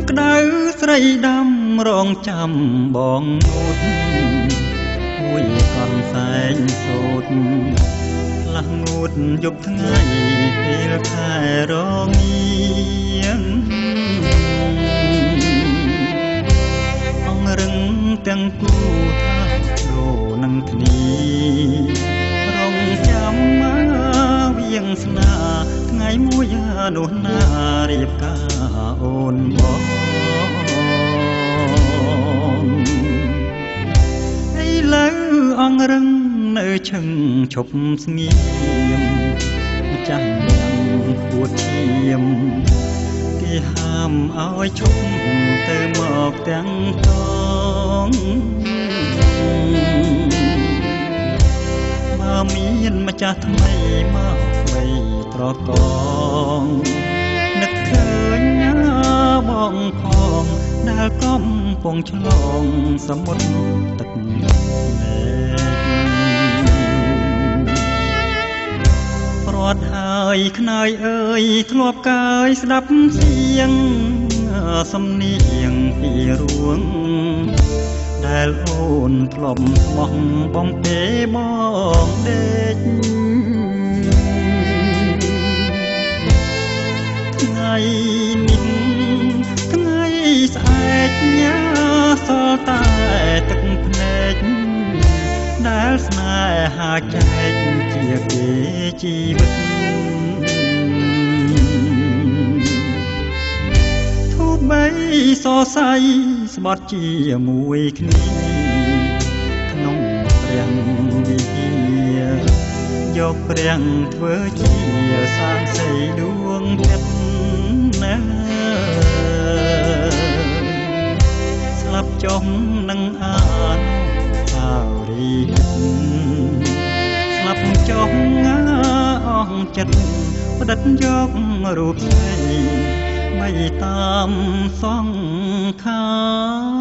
ក្តៅស្រីដាំរងចាំបងនួតពួយកំសែងសូតលះងូតយប់ថ្ងៃពេលខែរងាអងរឹងទាំងគូថាដូរនឹងគ្នារងចាំមកវៀងស្នាថ្ងៃមួយនោះណារៀបការអូនបងឥឡូវអងរឹងនៅឈឹងឈប់ស្ងៀមម្ចាស់យ៉ាងខួតឈាមគេហាមឲ្យឈប់ទៅមកទាំងតងបើមានម្ចាស់ថ្មីមកបីប្រកងនឹកឃើញបងផងដែលកំពុងឆ្លងសមុទ្រទឹកព្រាត់ហើយខ្នើយអើយធ្លាប់កាយស្ដាប់សៀងសំនៀងពីរួងដែលអូនធ្លាប់ស្មោះបងទេបងដេកថ្ងៃនេះថ្ងៃស្អែកញ៉ាសល់តែទឹកភ្នែកដែលស្នេហាចែកជាគេជីវិតធូបបីសរសៃស្បត់ជាមួយគ្នាក្នុងព្រះវិហារយកព្រះធ្វើជាសាងសីដួងចិត្តណាស្លាប់ចុះនឹងអានសារីស្លាប់ចុះអស់ចិត្តផ្ដិតយករូបស្រីបីតាមសង្ខារ